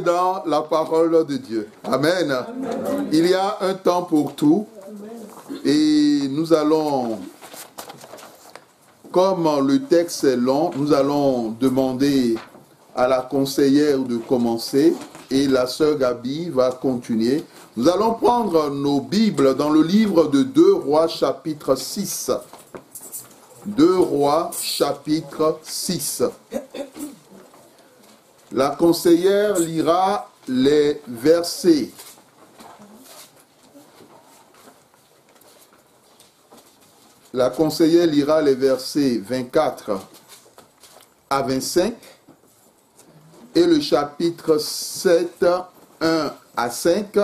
dans la parole de Dieu. Amen. Amen. Il y a un temps pour tout et nous allons, comme le texte est long, nous allons demander à la conseillère de commencer et la sœur Gabi va continuer. Nous allons prendre nos Bibles dans le livre de 2 Rois chapitre 6. 2 Rois chapitre 6. La conseillère lira les versets. La conseillère lira les versets 24 à 25 et le chapitre 7, 1 à 5.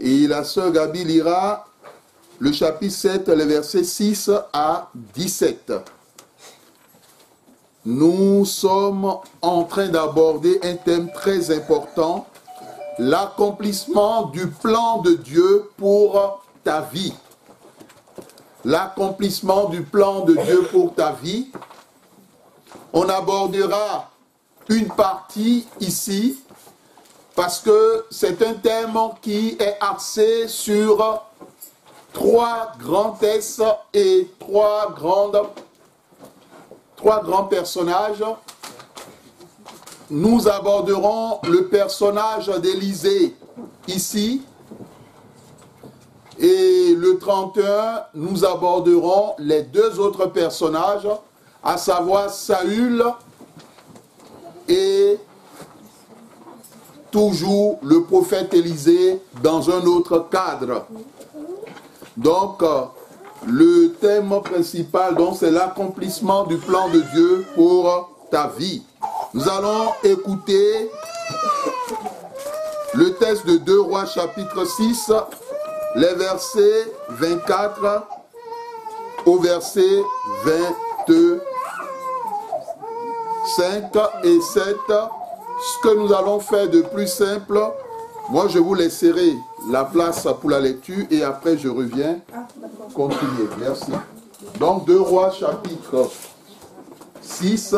Et la sœur Gabi lira le chapitre 7, les versets 6 à 17. Nous sommes en train d'aborder un thème très important, l'accomplissement du plan de Dieu pour ta vie. L'accomplissement du plan de Dieu pour ta vie. On abordera une partie ici, parce que c'est un thème qui est axé sur 3 grands textes et 3 grands personnages. Nous aborderons le personnage d'Élisée ici. Et le 31, nous aborderons les 2 autres personnages, à savoir Saül et toujours le prophète Élisée dans un autre cadre. Donc, le thème principal, c'est l'accomplissement du plan de Dieu pour ta vie. Nous allons écouter le texte de 2 Rois chapitre 6, les versets 24 au verset 25 et 7. Ce que nous allons faire de plus simple, moi je vous laisserai la place pour la lecture et après je reviens continuer. Merci. Donc 2 Rois chapitre 6,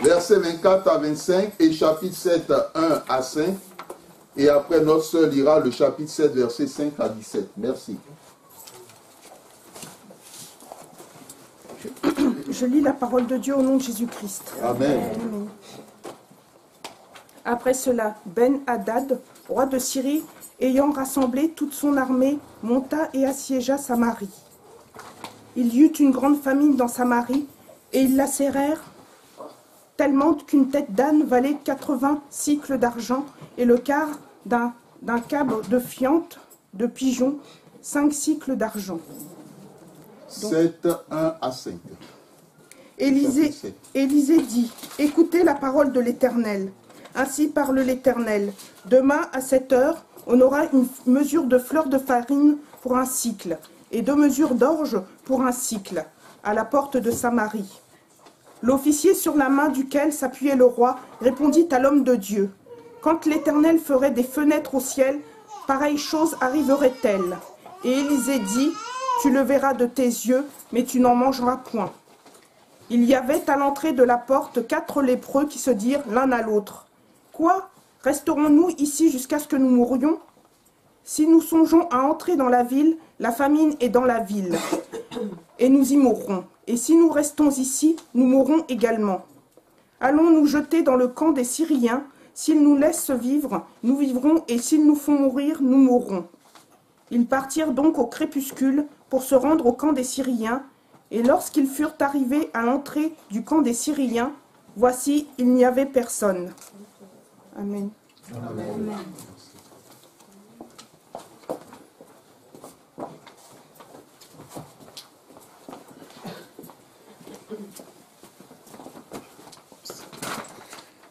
versets 24 à 25 et chapitre 7, 1 à 5. Et après notre sœur lira le chapitre 7, versets 5 à 17. Merci. Je lis la parole de Dieu au nom de Jésus-Christ. Amen. Amen. Après cela, Ben-Hadad, roi de Syrie, ayant rassemblé toute son armée, monta et assiégea Samarie. Il y eut une grande famine dans Samarie, et ils la serrèrent tellement qu'une tête d'âne valait 80 cycles d'argent, et le quart d'un câble de fiente de pigeon, 5 cycles d'argent. 7, 1 à 5. Élisée dit, écoutez la parole de l'Éternel. Ainsi parle l'Éternel. Demain, à 7 heures, on aura une mesure de fleur de farine pour un cycle, et 2 mesures d'orge pour un cycle, à la porte de Samarie. L'officier sur la main duquel s'appuyait le roi répondit à l'homme de Dieu. Quand l'Éternel ferait des fenêtres au ciel, pareille chose arriverait-elle. Et Élisée dit, tu le verras de tes yeux, mais tu n'en mangeras point. Il y avait à l'entrée de la porte 4 lépreux qui se dirent l'un à l'autre. Quoi? Resterons-nous ici jusqu'à ce que nous mourions? Si nous songeons à entrer dans la ville, la famine est dans la ville, et nous y mourrons. Et si nous restons ici, nous mourrons également. Allons nous jeter dans le camp des Syriens. S'ils nous laissent vivre, nous vivrons, et s'ils nous font mourir, nous mourrons. Ils partirent donc au crépuscule pour se rendre au camp des Syriens, et lorsqu'ils furent arrivés à l'entrée du camp des Syriens, voici, il n'y avait personne. Amen. Amen.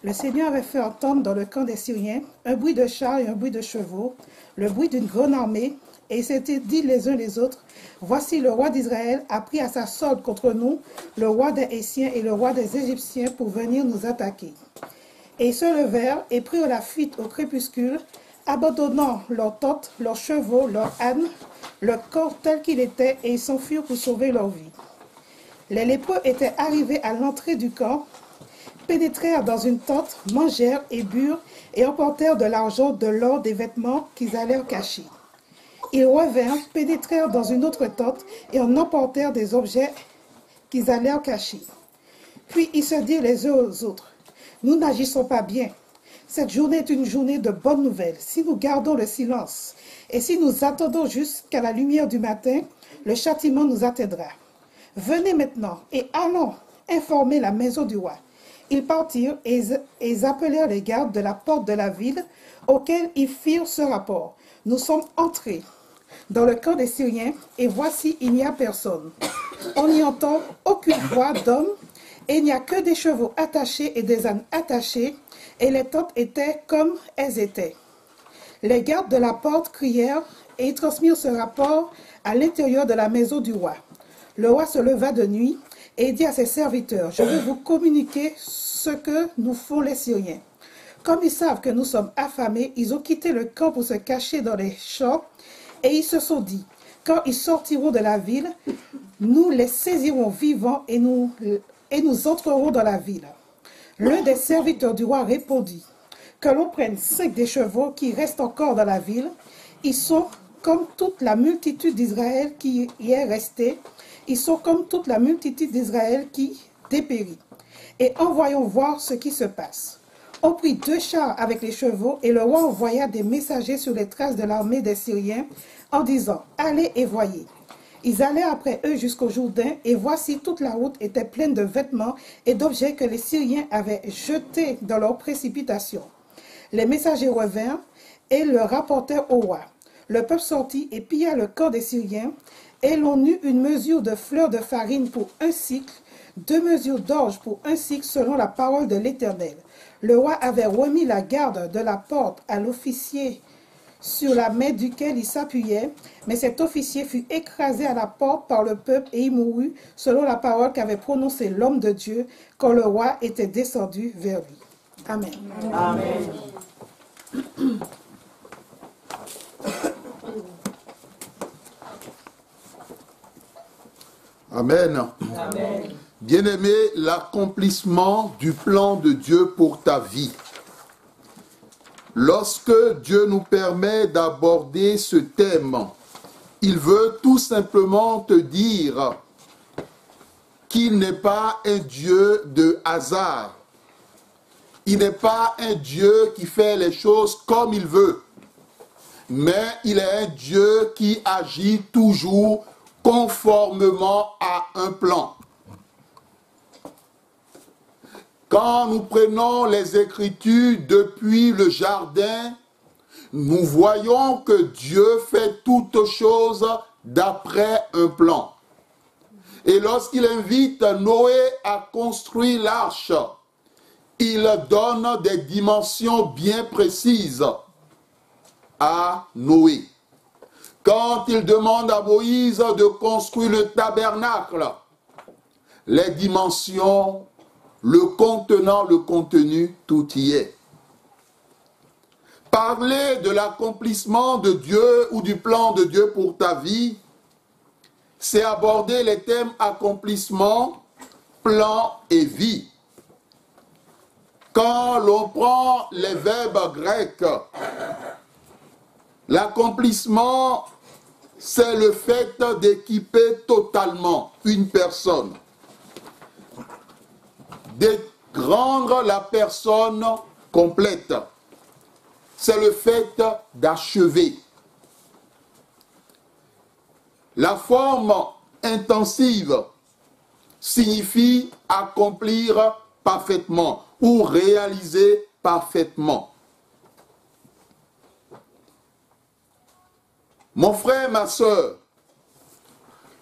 Le Seigneur avait fait entendre dans le camp des Syriens un bruit de chars et un bruit de chevaux, le bruit d'une grande armée, et ils s'étaient dit les uns les autres, « Voici le roi d'Israël a pris à sa sorte contre nous le roi des Hétiens et le roi des Égyptiens pour venir nous attaquer. » Et ils se levèrent et prirent la fuite au crépuscule, abandonnant leurs tentes, leurs chevaux, leurs ânes, leur corps tel qu'il était, et ils s'enfuirent pour sauver leur vie. Les lépreux étaient arrivés à l'entrée du camp, pénétrèrent dans une tente, mangèrent et burent, et emportèrent de l'argent, de l'or, des vêtements qu'ils allèrent cacher. Ils revinrent, pénétrèrent dans une autre tente, et en emportèrent des objets qu'ils allèrent cacher. Puis ils se dirent les uns aux autres, « Nous n'agissons pas bien. Cette journée est une journée de bonnes nouvelles. Si nous gardons le silence, et si nous attendons jusqu'à la lumière du matin, le châtiment nous atteindra. Venez maintenant, et allons informer la maison du roi. » Ils partirent et ils appelèrent les gardes de la porte de la ville, auxquels ils firent ce rapport. « Nous sommes entrés dans le camp des Syriens, et voici, il n'y a personne. On n'y entend aucune voix d'homme, et il n'y a que des chevaux attachés et des ânes attachés, et les tentes étaient comme elles étaient. » Les gardes de la porte crièrent, et ils transmirent ce rapport à l'intérieur de la maison du roi. Le roi se leva de nuit, et dit à ses serviteurs, « Je vais vous communiquer ce que nous font les Syriens. » Comme ils savent que nous sommes affamés, ils ont quitté le camp pour se cacher dans les champs, et ils se sont dit, « Quand ils sortiront de la ville, nous les saisirons vivants et nous entrerons dans la ville. » L'un des serviteurs du roi répondit, « Que l'on prenne 5 des chevaux qui restent encore dans la ville. Ils sont comme toute la multitude d'Israël qui y est restée. Ils sont comme toute la multitude d'Israël qui dépérit. Et envoyons voir ce qui se passe. » On prit 2 chars avec les chevaux, et le roi envoya des messagers sur les traces de l'armée des Syriens, en disant, « Allez et voyez. » Ils allèrent après eux jusqu'au Jourdain, et voici toute la route était pleine de vêtements et d'objets que les Syriens avaient jetés dans leur précipitation. Les messagers revinrent et le rapportèrent au roi. Le peuple sortit et pilla le camp des Syriens, et l'on eut une mesure de fleurs de farine pour 1 cycle, 2 mesures d'orge pour 1 cycle, selon la parole de l'Éternel. Le roi avait remis la garde de la porte à l'officier sur la main duquel il s'appuyait, mais cet officier fut écrasé à la porte par le peuple et il mourut, selon la parole qu'avait prononcée l'homme de Dieu quand le roi était descendu vers lui. Amen. Amen. Amen. Amen. Bien-aimé, l'accomplissement du plan de Dieu pour ta vie. Lorsque Dieu nous permet d'aborder ce thème, il veut tout simplement te dire qu'il n'est pas un Dieu de hasard. Il n'est pas un Dieu qui fait les choses comme il veut. Mais il est un Dieu qui agit toujours conformément à un plan. Quand nous prenons les Écritures depuis le jardin, nous voyons que Dieu fait toutes choses d'après un plan. Et lorsqu'il invite Noé à construire l'arche, il donne des dimensions bien précises à Noé. Quand il demande à Moïse de construire le tabernacle, les dimensions, le contenant, le contenu, tout y est. Parler de l'accomplissement de Dieu ou du plan de Dieu pour ta vie, c'est aborder les thèmes accomplissement, plan et vie. Quand l'on prend les verbes grecs, l'accomplissement, c'est le fait d'équiper totalement une personne, de rendre la personne complète. C'est le fait d'achever. La forme intensive signifie accomplir parfaitement ou réaliser parfaitement. Mon frère, ma soeur,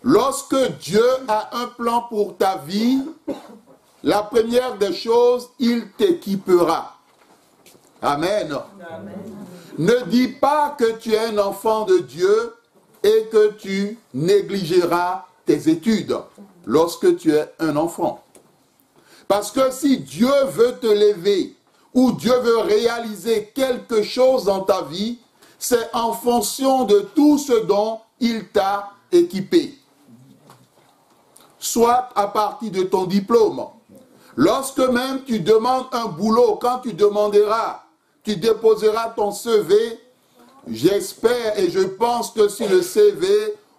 lorsque Dieu a un plan pour ta vie, la première des choses, il t'équipera. Amen. Amen. Ne dis pas que tu es un enfant de Dieu et que tu négligeras tes études lorsque tu es un enfant. Parce que si Dieu veut te lever ou Dieu veut réaliser quelque chose dans ta vie, c'est en fonction de tout ce dont il t'a équipé. Soit à partir de ton diplôme, Lorsque même tu demandes un boulot, quand tu demanderas, tu déposeras ton CV, j'espère et je pense que sur le CV,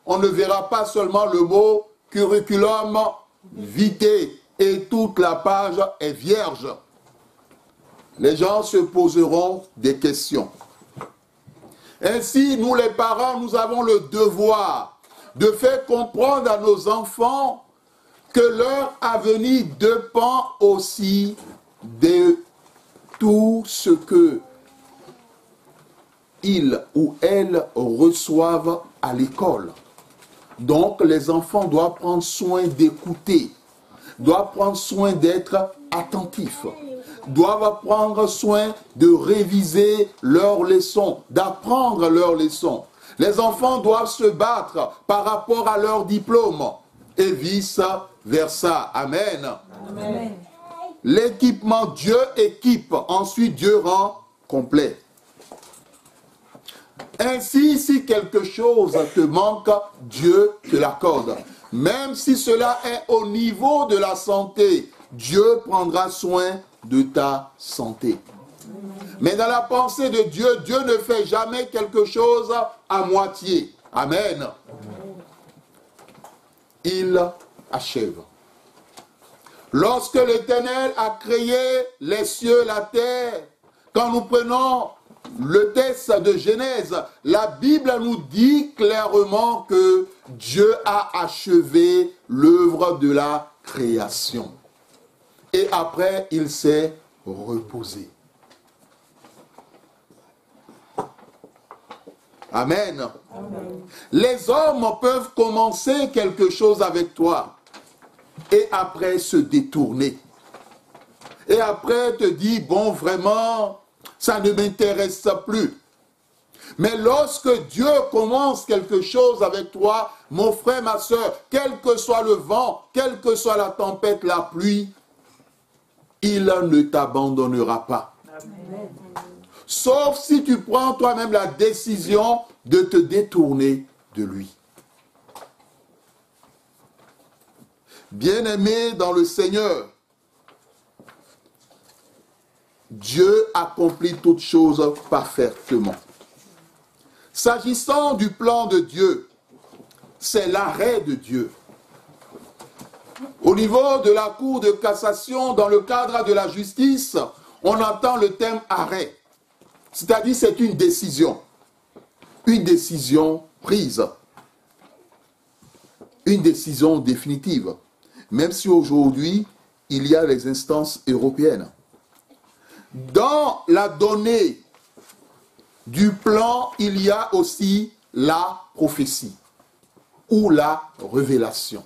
on ne verra pas seulement le mot curriculum vitae et toute la page est vierge. Les gens se poseront des questions. Ainsi, nous les parents, nous avons le devoir de faire comprendre à nos enfants que leur avenir dépend aussi de tout ce que ils ou elles reçoivent à l'école. Donc, les enfants doivent prendre soin d'écouter, doivent prendre soin d'être attentifs, doivent prendre soin de réviser leurs leçons, d'apprendre leurs leçons. Les enfants doivent se battre par rapport à leur diplôme et vice-versa. Amen. Amen. L'équipement, Dieu équipe, ensuite Dieu rend complet. Ainsi, si quelque chose te manque, Dieu te l'accorde. Même si cela est au niveau de la santé, Dieu prendra soin de ta santé. Mais dans la pensée de Dieu, Dieu ne fait jamais quelque chose à moitié. Amen. Il achève. Lorsque l'Éternel a créé les cieux, la terre, quand nous prenons le texte de Genèse, la Bible nous dit clairement que Dieu a achevé l'œuvre de la création. Et après, il s'est reposé. Amen. Amen. Les hommes peuvent commencer quelque chose avec toi et après se détourner. Et après te dire, bon, vraiment, ça ne m'intéresse plus. Mais lorsque Dieu commence quelque chose avec toi, mon frère, ma soeur, quel que soit le vent, quelle que soit la tempête, la pluie, il ne t'abandonnera pas. Amen. Sauf si tu prends toi-même la décision de te détourner de lui. Bien-aimé dans le Seigneur, Dieu accomplit toutes choses parfaitement. S'agissant du plan de Dieu, c'est l'arrêt de Dieu. Au niveau de la Cour de cassation, dans le cadre de la justice, on entend le terme arrêt. C'est-à-dire c'est une décision prise, une décision définitive. Même si aujourd'hui, il y a les instances européennes. Dans la donnée du plan, il y a aussi la prophétie ou la révélation.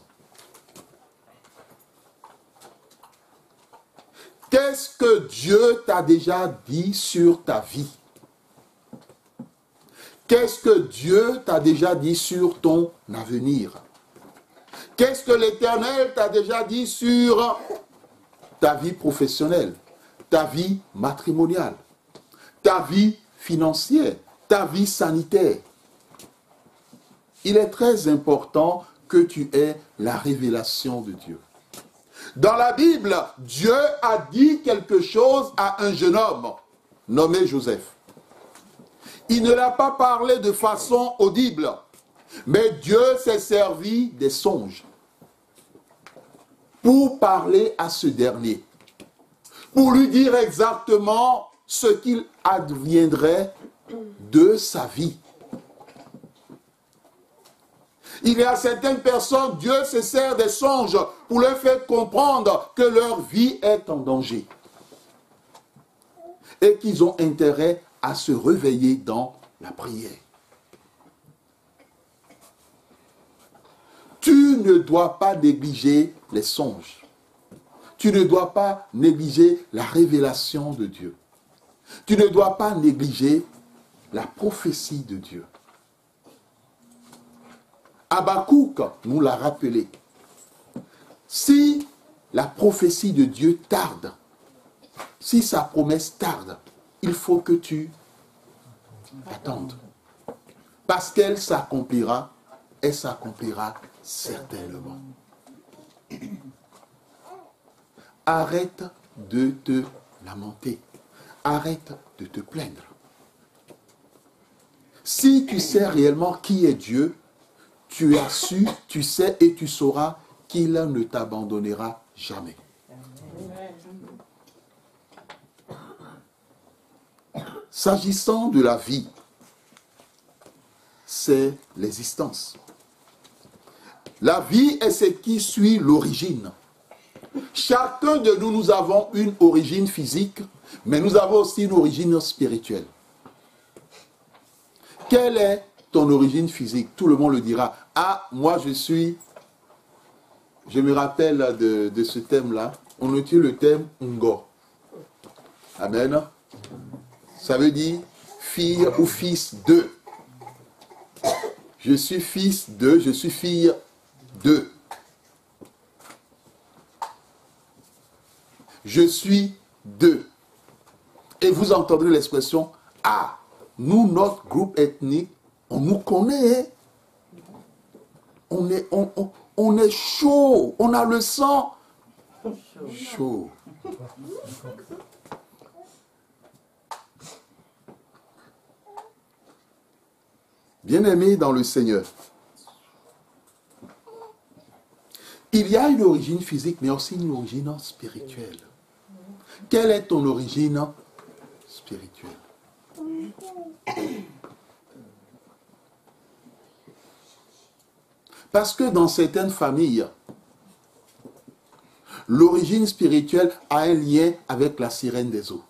Qu'est-ce que Dieu t'a déjà dit sur ta vie? Qu'est-ce que Dieu t'a déjà dit sur ton avenir? Qu'est-ce que l'Éternel t'a déjà dit sur ta vie professionnelle, ta vie matrimoniale, ta vie financière, ta vie sanitaire? Il est très important que tu aies la révélation de Dieu. Dans la Bible, Dieu a dit quelque chose à un jeune homme nommé Joseph. Il ne l'a pas parlé de façon audible, mais Dieu s'est servi des songes pour parler à ce dernier, pour lui dire exactement ce qu'il adviendrait de sa vie. Il y a certaines personnes, Dieu se sert des songes pour leur faire comprendre que leur vie est en danger et qu'ils ont intérêt à se réveiller dans la prière. Tu ne dois pas négliger les songes. Tu ne dois pas négliger la révélation de Dieu. Tu ne dois pas négliger la prophétie de Dieu. Habakkuk nous l'a rappelé. Si la prophétie de Dieu tarde, si sa promesse tarde, il faut que tu attendes. Parce qu'elle s'accomplira, elle s'accomplira certainement. arrête de te lamenter. Arrête de te plaindre. Si tu sais réellement qui est Dieu, tu as su, tu sais et tu sauras qu'il ne t'abandonnera jamais. S'agissant de la vie, c'est l'existence. La vie est ce qui suit l'origine. Chacun de nous, nous avons une origine physique, mais nous avons aussi une origine spirituelle. Quelle est ton origine physique? Tout le monde le dira. Ah, moi je me rappelle de ce thème-là. On utilise le thème Ngo. Amen. Ça veut dire fille ou fils de. Je suis fils de, je suis fille de. Je suis de. Et vous entendrez l'expression, ah, nous, notre groupe ethnique, on nous connaît. On est chaud, on a le sang chaud. Bien-aimés dans le Seigneur, il y a une origine physique, mais aussi une origine spirituelle. Quelle est ton origine spirituelle? Parce que dans certaines familles, l'origine spirituelle a un lien avec la sirène des eaux.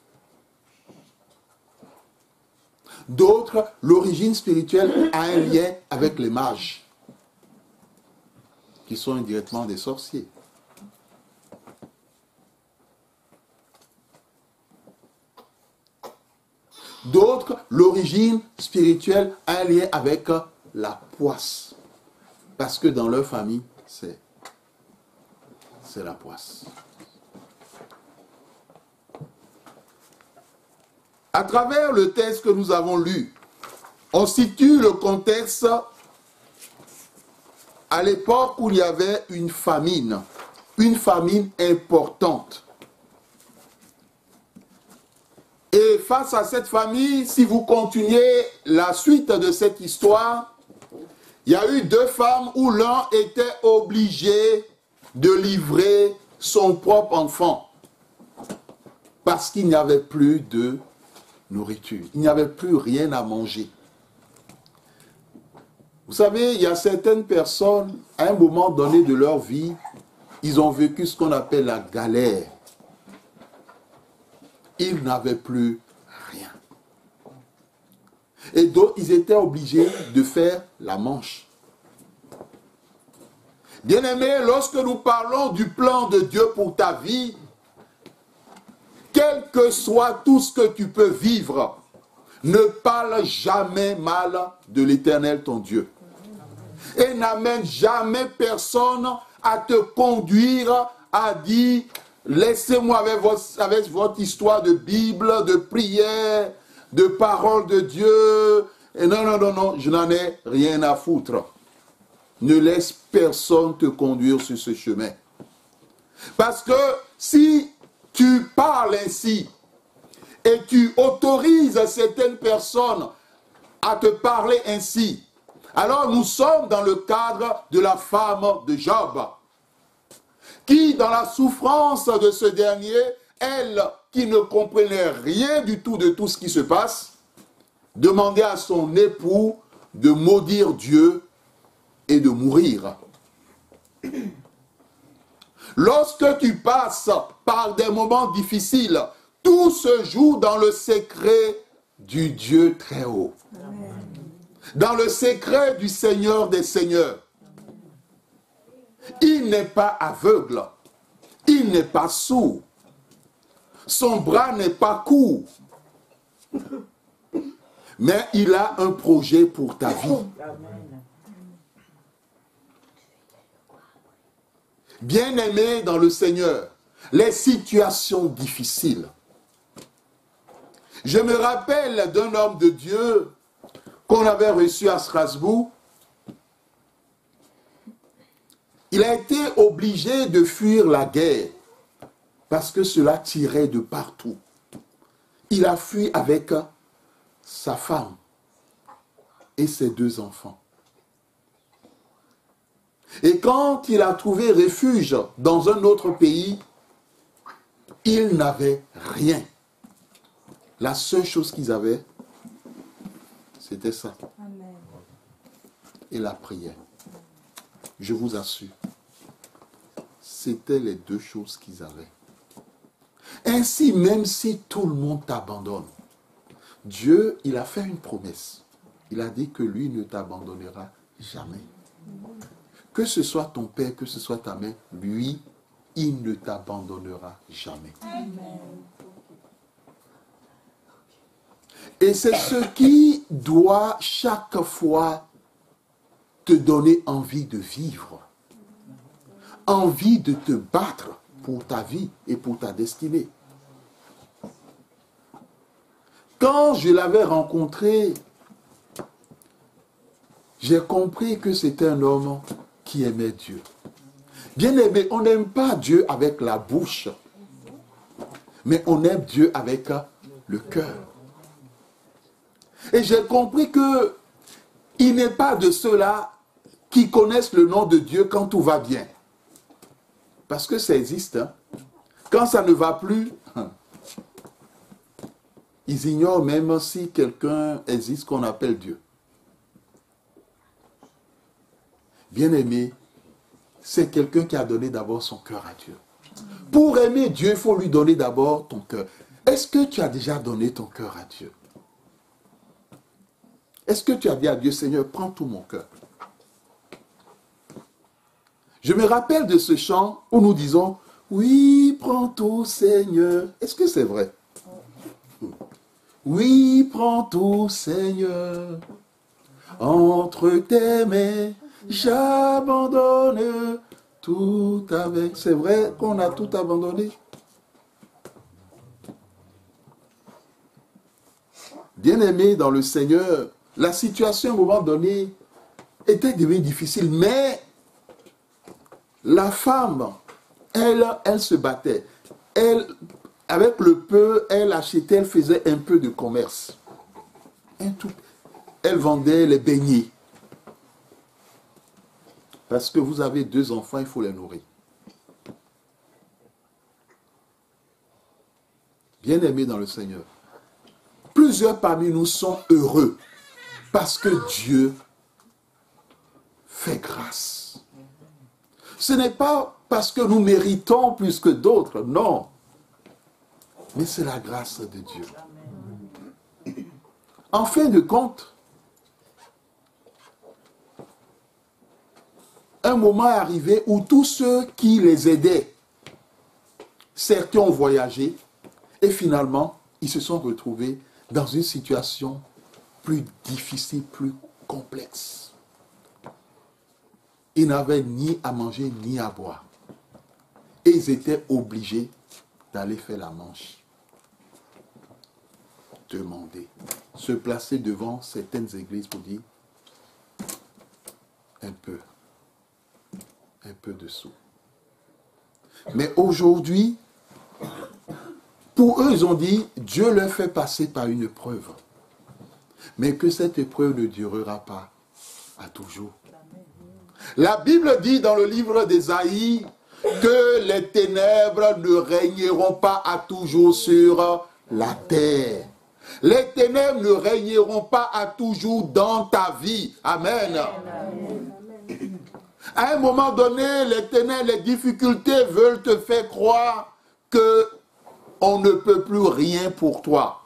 D'autres, l'origine spirituelle a un lien avec les mages, qui sont indirectement des sorciers. D'autres, l'origine spirituelle a un lien avec la poisse. Parce que dans leur famille, c'est la poisse. À travers le texte que nous avons lu, on situe le contexte à l'époque où il y avait une famine importante. Et face à cette famine, si vous continuez la suite de cette histoire, il y a eu deux femmes où l'un était obligé de livrer son propre enfant parce qu'il n'y avait plus de nourriture. Il n'y avait plus rien à manger. Vous savez, il y a certaines personnes, à un moment donné de leur vie, ils ont vécu ce qu'on appelle la galère. Ils n'avaient plus rien. Et donc, ils étaient obligés de faire la manche. Bien-aimés, lorsque nous parlons du plan de Dieu pour ta vie, quel que soit tout ce que tu peux vivre, ne parle jamais mal de l'Éternel ton Dieu. Et n'amène jamais personne à te conduire à dire « Laissez-moi avec votre histoire de Bible, de prière, de parole de Dieu. » Et non, non, non, non, je n'en ai rien à foutre. Ne laisse personne te conduire sur ce chemin. Parce que si tu parles ainsi et tu autorises certaines personnes à te parler ainsi, alors nous sommes dans le cadre de la femme de Job, qui dans la souffrance de ce dernier, elle qui ne comprenait rien du tout de tout ce qui se passe, demandait à son époux de maudire Dieu et de mourir. Lorsque tu passes par des moments difficiles, tout se joue dans le secret du Dieu très haut. Amen. Dans le secret du Seigneur des Seigneurs. Il n'est pas aveugle. Il n'est pas sourd. Son bras n'est pas court. Mais il a un projet pour ta vie. Bien-aimés dans le Seigneur, les situations difficiles. Je me rappelle d'un homme de Dieu qu'on avait reçu à Strasbourg. Il a été obligé de fuir la guerre. parce que cela tirait de partout. Il a fui avec sa femme et ses 2 enfants. Et quand il a trouvé refuge dans un autre pays, il n'avait rien. La seule chose qu'ils avaient, c'était ça. Amen. Et la prière. Je vous assure, c'était les 2 choses qu'ils avaient. Ainsi, même si tout le monde t'abandonne, Dieu, il a fait une promesse. Il a dit que lui ne t'abandonnera jamais. Que ce soit ton père, que ce soit ta mère, lui, il ne t'abandonnera jamais. Amen. Et c'est ce qui doit chaque fois te donner envie de vivre. Envie de te battre pour ta vie et pour ta destinée. Quand je l'avais rencontré, j'ai compris que c'était un homme qui aimait Dieu. Bien aimé, on n'aime pas Dieu avec la bouche, mais on aime Dieu avec le cœur. Et j'ai compris que il n'est pas de ceux-là qui connaissent le nom de Dieu quand tout va bien. Parce que ça existe. Hein. Quand ça ne va plus, ils ignorent même si quelqu'un existe qu'on appelle Dieu. Bien-aimé, c'est quelqu'un qui a donné d'abord son cœur à Dieu. Pour aimer Dieu, il faut lui donner d'abord ton cœur. Est-ce que tu as déjà donné ton cœur à Dieu? Est-ce que tu as dit à Dieu, Seigneur, prends tout mon cœur? Je me rappelle de ce chant où nous disons, oui, prends tout, Seigneur. Est-ce que c'est vrai? Oui, prends tout, Seigneur. Entre tes mains, j'abandonne tout avec. C'est vrai qu'on a tout abandonné? Bien-aimé dans le Seigneur, la situation à un moment donné était devenue difficile, mais la femme, elle se battait. Elle, avec le peu, elle achetait, elle faisait un peu de commerce. Un tout. Elle vendait les beignets. Parce que vous avez 2 enfants, il faut les nourrir. Bien-aimés dans le Seigneur, plusieurs parmi nous sont heureux parce que Dieu fait grâce. Ce n'est pas parce que nous méritons plus que d'autres, non. Mais c'est la grâce de Dieu. En fin de compte, un moment est arrivé où tous ceux qui les aidaient, certains ont voyagé et finalement, ils se sont retrouvés dans une situation plus difficile, plus complexe. Ils n'avaient ni à manger ni à boire. Et ils étaient obligés d'aller faire la manche. Demander. Se placer devant certaines églises pour dire un peu de sous. Mais aujourd'hui, pour eux, ils ont dit, Dieu leur fait passer par une épreuve. Mais que cette épreuve ne durera pas à toujours. La Bible dit dans le livre d'Ésaïe que les ténèbres ne régneront pas à toujours sur la terre. Les ténèbres ne régneront pas à toujours dans ta vie. Amen. Amen. À un moment donné, les ténèbres, les difficultés veulent te faire croire que on ne peut plus rien pour toi.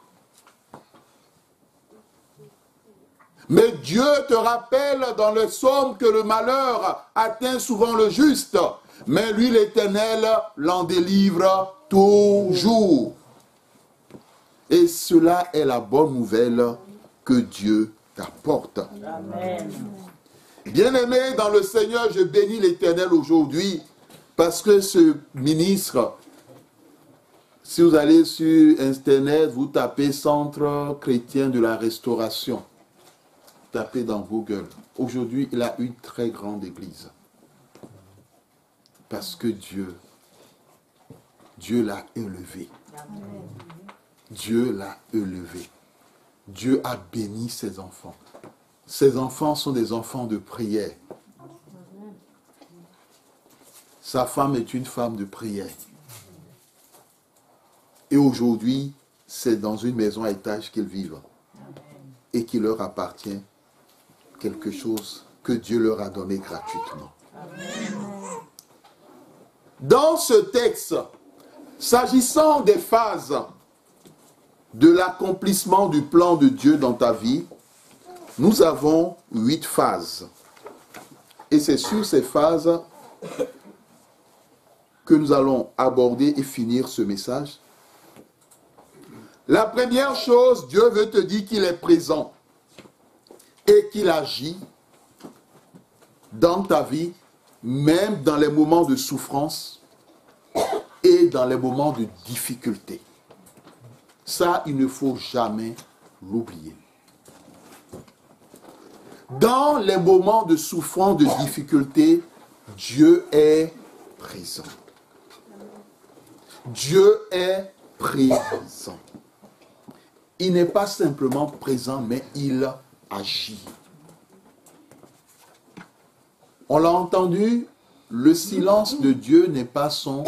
Mais Dieu te rappelle dans le psaume que le malheur atteint souvent le juste. Mais lui, l'Éternel, l'en délivre toujours. Et cela est la bonne nouvelle que Dieu t'apporte. Amen. Bien-aimé dans le Seigneur, je bénis l'Éternel aujourd'hui parce que ce ministre, si vous allez sur Internet, vous tapez Centre chrétien de la restauration. Tapez dans Google. Aujourd'hui, il a une très grande église. Parce que Dieu Dieu l'a élevé. Dieu l'a élevé. Dieu a béni ses enfants. Ses enfants sont des enfants de prière. Sa femme est une femme de prière. Et aujourd'hui, c'est dans une maison à étage qu'ils vivent. Et qu'il leur appartient quelque chose que Dieu leur a donné gratuitement. Dans ce texte, s'agissant des phases de l'accomplissement du plan de Dieu dans ta vie, nous avons 8 phases. Et c'est sur ces phases que nous allons aborder et finir ce message. La première chose, Dieu veut te dire qu'il est présent et qu'il agit dans ta vie, même dans les moments de souffrance et dans les moments de difficulté. Ça, il ne faut jamais l'oublier. Dans les moments de souffrance, de difficulté, Dieu est présent. Dieu est présent. Il n'est pas simplement présent, mais il agit. On l'a entendu, le silence de Dieu n'est pas son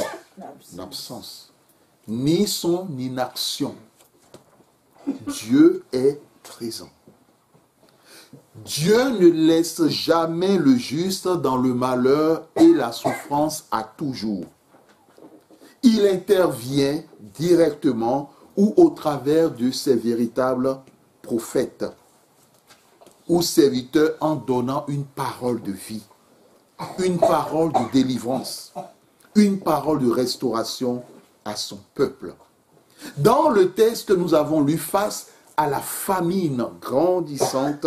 absence, ni son inaction. Dieu est présent. Dieu ne laisse jamais le juste dans le malheur et la souffrance à toujours. Il intervient directement ou au travers de ses véritables prophètes ou serviteurs en donnant une parole de vie, une parole de délivrance, une parole de restauration à son peuple. Dans le texte que nous avons lu, face à la famine grandissante,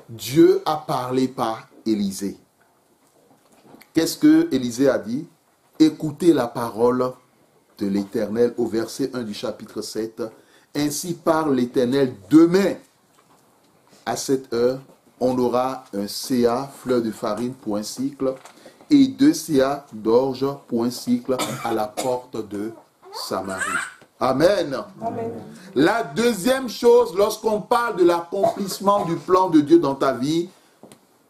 Dieu a parlé par Élisée. Qu'est-ce que Élisée a dit? Écoutez la parole de l'Éternel au verset 1 du chapitre 7. Ainsi parle l'Éternel, demain à cette heure, on aura un CA, fleur de farine pour un cycle, et 2 CA d'orge pour un cycle à la porte de Samarie. Amen. Amen. La deuxième chose, lorsqu'on parle de l'accomplissement du plan de Dieu dans ta vie,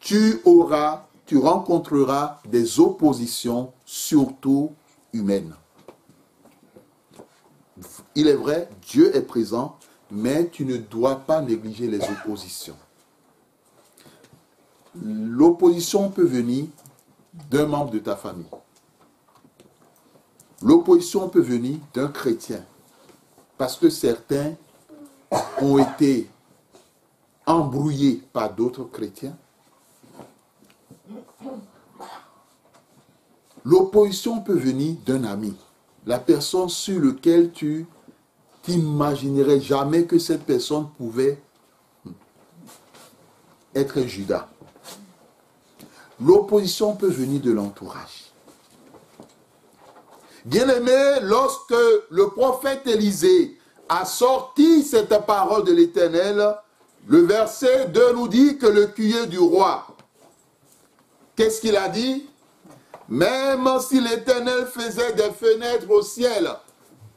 tu rencontreras des oppositions, surtout humaines. Il est vrai, Dieu est présent, mais tu ne dois pas négliger les oppositions. L'opposition peut venir d'un membre de ta famille. L'opposition peut venir d'un chrétien. Parce que certains ont été embrouillés par d'autres chrétiens. L'opposition peut venir d'un ami. La personne sur laquelle tu t'imaginerais jamais que cette personne pouvait être Judas. L'opposition peut venir de l'entourage. Bien-aimé, lorsque le prophète Élisée a sorti cette parole de l'Éternel, le verset 2 nous dit que le cueillier du roi, qu'est-ce qu'il a dit? Même si l'Éternel faisait des fenêtres au ciel,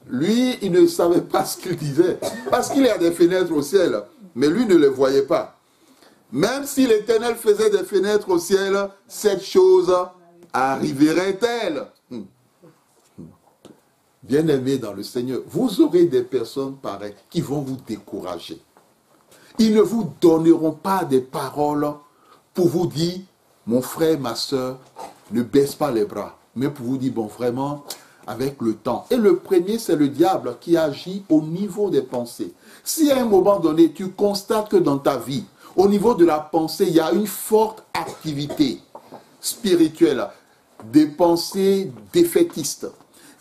lui, il ne savait pas ce qu'il disait. Parce qu'il y a des fenêtres au ciel, mais lui ne les voyait pas. Même si l'Éternel faisait des fenêtres au ciel, cette chose arriverait-elle? Bien-aimés dans le Seigneur, vous aurez des personnes pareilles qui vont vous décourager. Ils ne vous donneront pas des paroles pour vous dire, mon frère, ma soeur, ne baisse pas les bras. Mais pour vous dire, bon, vraiment, avec le temps. Et le premier, c'est le diable qui agit au niveau des pensées. Si à un moment donné, tu constates que dans ta vie, au niveau de la pensée, il y a une forte activité spirituelle, des pensées défaitistes,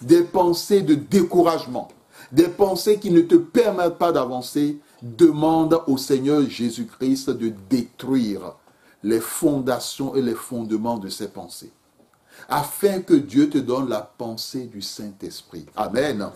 des pensées de découragement, des pensées qui ne te permettent pas d'avancer, demande au Seigneur Jésus-Christ de détruire les fondations et les fondements de ces pensées, afin que Dieu te donne la pensée du Saint-Esprit. Amen. Amen.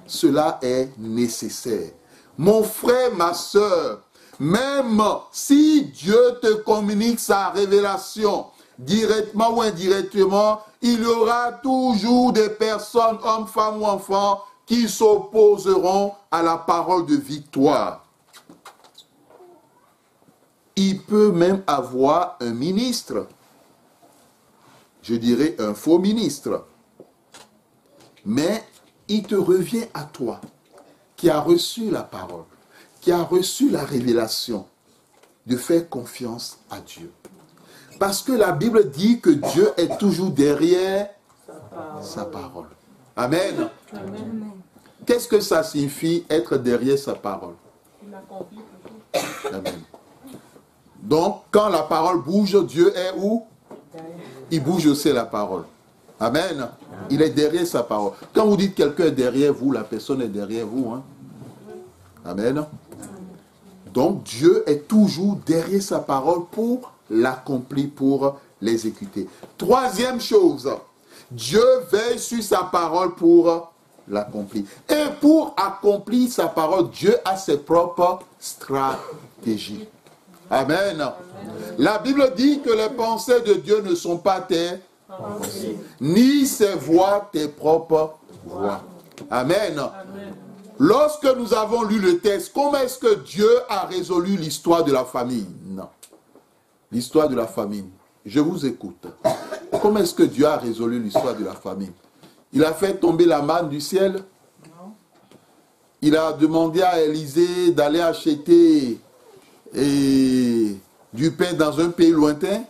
Cela est nécessaire. Mon frère, ma soeur, même si Dieu te communique sa révélation, directement ou indirectement, il y aura toujours des personnes, hommes, femmes ou enfants, qui s'opposeront à la parole de victoire. Il peut même avoir un ministre, je dirais un faux ministre, mais il te revient à toi, qui a reçu la parole, qui a reçu la révélation, de faire confiance à Dieu. Parce que la Bible dit que Dieu est toujours derrière sa parole. Amen. Amen. Qu'est-ce que ça signifie être derrière sa parole? Amen. Donc, quand la parole bouge, Dieu est où? Il bouge aussi la parole. Amen. Il est derrière sa parole. Quand vous dites quelqu'un est derrière vous, la personne est derrière vous. Hein? Amen. Donc, Dieu est toujours derrière sa parole pour l'accomplir, pour l'exécuter. Troisième chose, Dieu veille sur sa parole pour l'accomplir. Et pour accomplir sa parole, Dieu a ses propres stratégies. Amen. Amen. La Bible dit que les pensées de Dieu ne sont pas tes pensées, ni ses voies tes propres voies. Amen. Amen. Lorsque nous avons lu le texte, comment est-ce que Dieu a résolu l'histoire de la famine? Non. L'histoire de la famine. Je vous écoute. Comment est-ce que Dieu a résolu l'histoire de la famine? Il a fait tomber la manne du ciel? Non. Il a demandé à Élisée d'aller acheter du pain dans un pays lointain?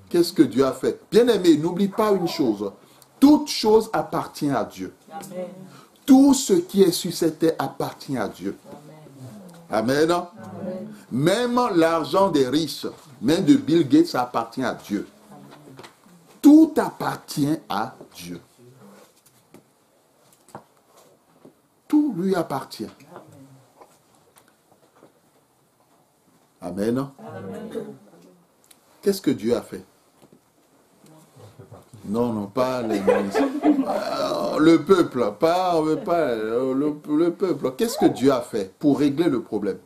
Qu'est-ce que Dieu a fait? Bien-aimé, n'oublie pas une chose. Toute chose appartient à Dieu. Amen. Tout ce qui est sur cette terre appartient à Dieu. Amen. Amen. Amen. Même l'argent des riches, même de Bill Gates, ça appartient à Dieu. Tout appartient à Dieu. Tout lui appartient. Amen. Amen. Qu'est-ce que Dieu a fait? Non, non, pas les ministres. Le peuple, pas le peuple. Qu'est-ce que Dieu a fait pour régler le problème?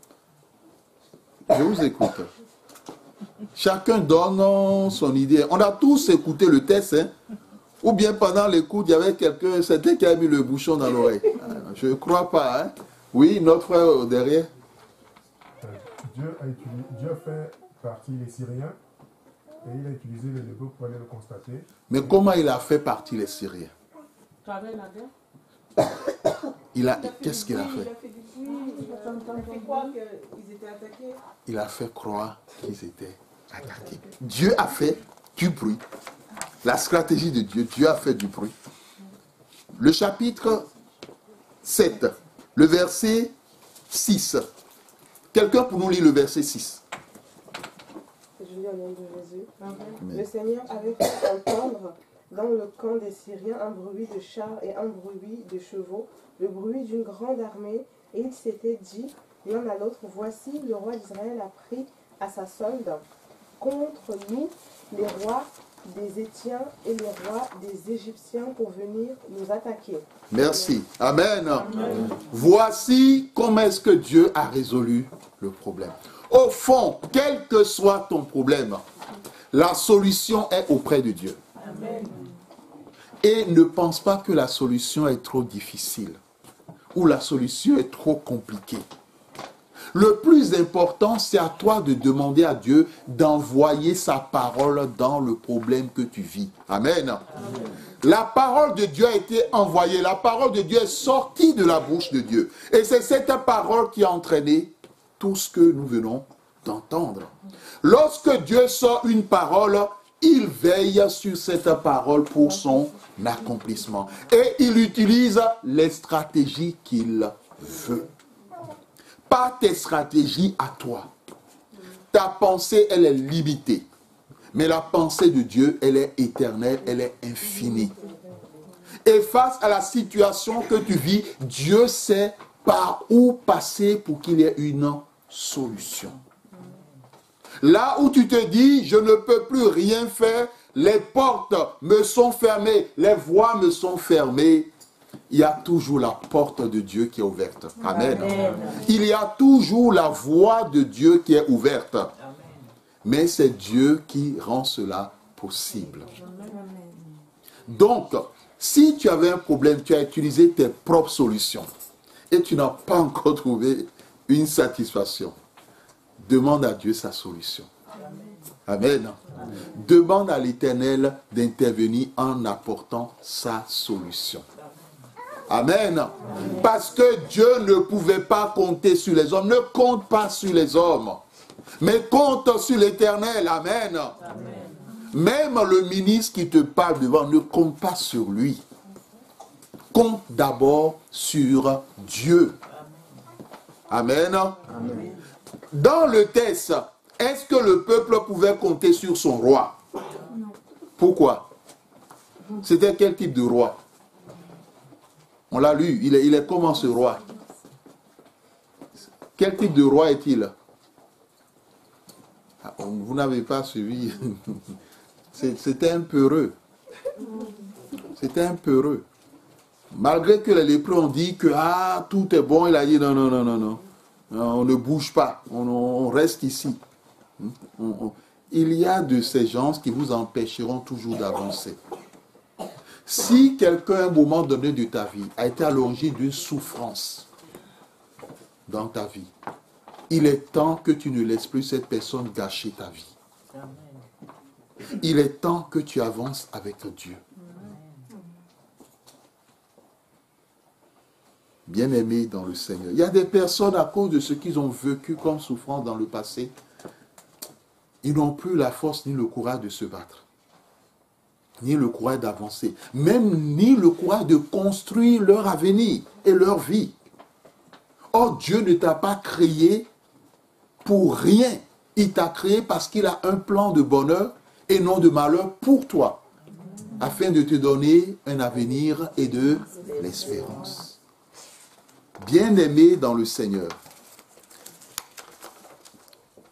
Je vous écoute. Chacun donne son idée. On a tous écouté le texte, hein? Ou bien pendant l'écoute, il y avait quelqu'un, c'était qui a mis le bouchon dans l'oreille. Je ne crois pas. Hein? Oui, notre frère derrière. Dieu a fait partie les Syriens et il a utilisé les Hébreux pour aller le constater. Mais comment il a fait partie les Syriens? Qu'est-ce qu'il a fait? Il a fait croire qu'ils étaient attaqués. Dieu a fait du bruit. La stratégie de Dieu, Dieu a fait du bruit. Le chapitre 7, le verset 6. Quelqu'un pour nous lire le verset 6. Je lis au nom de Jésus. Amen. Le Seigneur avait fait entendre dans le camp des Syriens un bruit de chars et un bruit de chevaux, le bruit d'une grande armée, et ils s'étaient dit l'un à l'autre, voici le roi d'Israël a pris à sa solde contre nous les rois des Étiens et les rois des Égyptiens pour venir nous attaquer. Merci. Amen. Amen. Voici comment est-ce que Dieu a résolu le problème. Au fond, quel que soit ton problème, la solution est auprès de Dieu. Amen. Et ne pense pas que la solution est trop difficile ou la solution est trop compliquée. Le plus important, c'est à toi de demander à Dieu d'envoyer sa parole dans le problème que tu vis. Amen. Amen. La parole de Dieu a été envoyée. La parole de Dieu est sortie de la bouche de Dieu. Et c'est cette parole qui a entraîné tout ce que nous venons d'entendre. Lorsque Dieu sort une parole, il veille sur cette parole pour son accomplissement. Et il utilise les stratégies qu'il veut. Pas tes stratégies à toi. Ta pensée, elle est limitée. Mais la pensée de Dieu, elle est éternelle, elle est infinie. Et face à la situation que tu vis, Dieu sait par où passer pour qu'il y ait une solution. Là où tu te dis, je ne peux plus rien faire, les portes me sont fermées, les voies me sont fermées, il y a toujours la porte de Dieu qui est ouverte. Amen. Amen. Il y a toujours la voie de Dieu qui est ouverte. Amen. Mais c'est Dieu qui rend cela possible. Donc, si tu avais un problème, tu as utilisé tes propres solutions et tu n'as pas encore trouvé une satisfaction, demande à Dieu sa solution. Amen. Demande à l'Éternel d'intervenir en apportant sa solution. Amen. Parce que Dieu ne pouvait pas compter sur les hommes. Ne compte pas sur les hommes, mais compte sur l'Éternel. Amen. Même le ministre qui te parle devant, ne compte pas sur lui. Compte d'abord sur Dieu. Amen. Dans le texte, est-ce que le peuple pouvait compter sur son roi? Pourquoi? C'était quel type de roi? On l'a lu, il est comment ce roi? Quel type de roi est-il? Vous n'avez pas suivi. C'était un peureux. C'était un peureux. Malgré que les lépreux ont dit que tout est bon, il a dit non, non, non, non, non. On ne bouge pas, on reste ici. Il y a de ces gens qui vous empêcheront toujours d'avancer. Si quelqu'un, à un moment donné de ta vie, a été à l'origine d'une souffrance dans ta vie, il est temps que tu ne laisses plus cette personne gâcher ta vie. Il est temps que tu avances avec Dieu. Bien-aimés dans le Seigneur. Il y a des personnes, à cause de ce qu'ils ont vécu comme souffrance dans le passé, ils n'ont plus la force ni le courage de se battre, ni le courage d'avancer, même ni le courage de construire leur avenir et leur vie. Or, Dieu ne t'a pas créé pour rien. Il t'a créé parce qu'il a un plan de bonheur et non de malheur pour toi, afin de te donner un avenir et de l'espérance. Bien-aimé dans le Seigneur.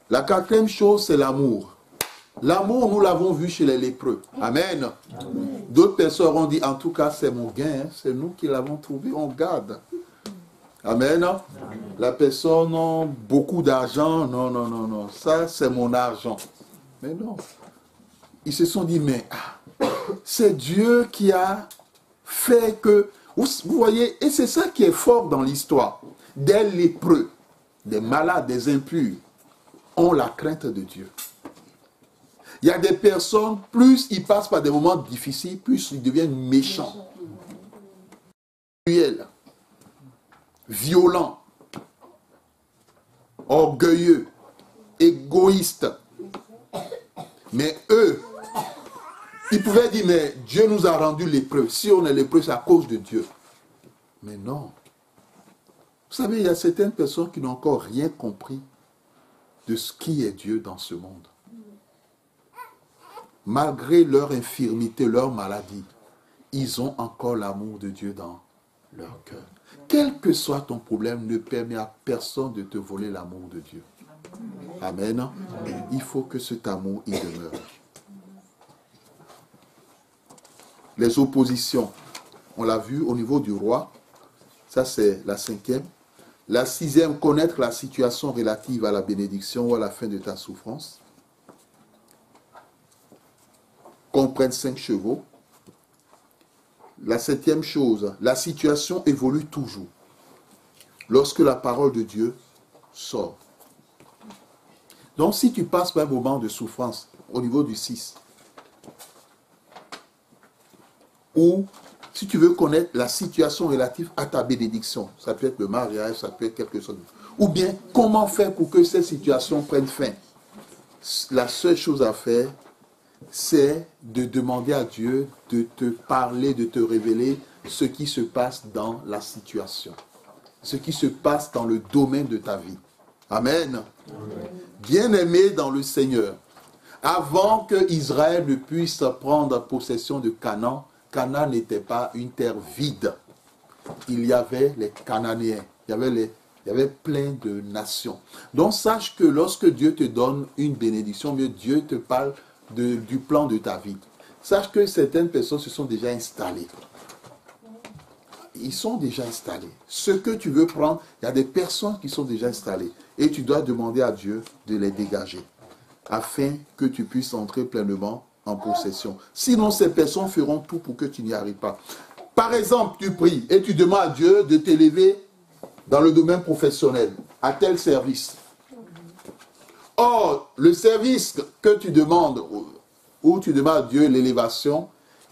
La quatrième chose, c'est l'amour. L'amour, nous l'avons vu chez les lépreux. Amen. D'autres personnes ont dit, en tout cas, c'est mon gain, c'est nous qui l'avons trouvé, on garde. Amen. La personne a beaucoup d'argent, non, non, non, non, ça c'est mon argent. Mais non. Ils se sont dit, mais c'est Dieu qui a fait que... Vous voyez, et c'est ça qui est fort dans l'histoire. Des lépreux, des malades, des impurs, ont la crainte de Dieu. Il y a des personnes, plus ils passent par des moments difficiles, plus ils deviennent méchants, violents, orgueilleux, égoïstes. Mais eux, ils pouvaient dire, mais Dieu nous a rendus lépreux. Si on est lépreux, c'est à cause de Dieu. Mais non. Vous savez, il y a certaines personnes qui n'ont encore rien compris de ce qui est Dieu dans ce monde. Malgré leur infirmité, leur maladie, ils ont encore l'amour de Dieu dans leur cœur. Quel que soit ton problème, ne permets à personne de te voler l'amour de Dieu. Amen. Il faut que cet amour y demeure. Les oppositions, on l'a vu au niveau du roi, ça c'est la 5e. La 6e, connaître la situation relative à la bénédiction ou à la fin de ta souffrance. Qu'on prenne 5 chevaux. La 7e chose, la situation évolue toujours. Lorsque la parole de Dieu sort. Donc si tu passes par un moment de souffrance au niveau du 6, ou si tu veux connaître la situation relative à ta bénédiction, ça peut être le mariage, ça peut être quelque chose, ou bien comment faire pour que cette situation prenne fin. La seule chose à faire, c'est de demander à Dieu de te parler, de te révéler ce qui se passe dans la situation, ce qui se passe dans le domaine de ta vie. Amen. Bien-aimé dans le Seigneur, avant que Israël ne puisse prendre possession de Canaan, Canaan n'était pas une terre vide. Il y avait les Cananéens, il y avait plein de nations. Donc sache que lorsque Dieu te donne une bénédiction, Dieu te parle du plan de ta vie. Sache que certaines personnes se sont déjà installées. Ils sont déjà installés. Ce que tu veux prendre, il y a des personnes qui sont déjà installées. Et tu dois demander à Dieu de les dégager, afin que tu puisses entrer pleinement en possession. Sinon, ces personnes feront tout pour que tu n'y arrives pas. Par exemple, tu pries et tu demandes à Dieu de t'élever dans le domaine professionnel, à tel service. Or, le service que tu demandes, où tu demandes à Dieu l'élévation,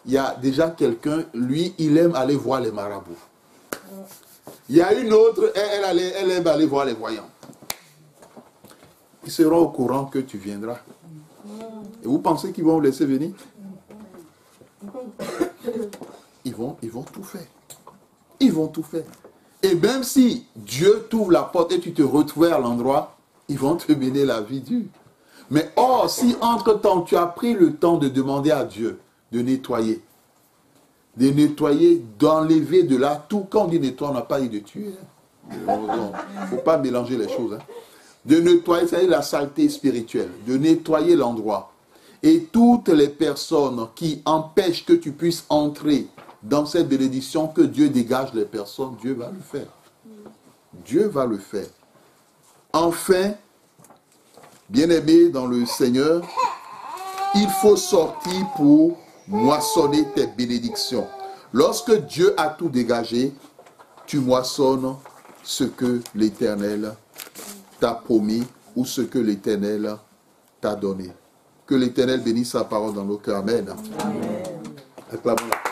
il y a déjà quelqu'un, lui, il aime aller voir les marabouts. Il y a une autre, elle aime aller voir les voyants. Ils seront au courant que tu viendras. Et vous pensez qu'ils vont vous laisser venir? Ils vont tout faire. Ils vont tout faire. Et même si Dieu t'ouvre la porte et tu te retrouves à l'endroit, ils vont te mener la vie dure. Mais or, si entre-temps tu as pris le temps de demander à Dieu de nettoyer, d'enlever de là tout, quand on dit nettoyer, on n'a pas dit de tuer. Il ne faut pas mélanger les choses. De nettoyer, c'est-à-dire la saleté spirituelle, de nettoyer l'endroit. Et toutes les personnes qui empêchent que tu puisses entrer dans cette bénédiction, que Dieu dégage les personnes, Dieu va le faire. Dieu va le faire. Enfin, bien-aimé dans le Seigneur, il faut sortir pour moissonner tes bénédictions. Lorsque Dieu a tout dégagé, tu moissonnes ce que l'Éternel t'a promis ou ce que l'Éternel t'a donné. Que l'Éternel bénisse sa parole dans nos cœurs. Amen. Amen. Acclamons-la.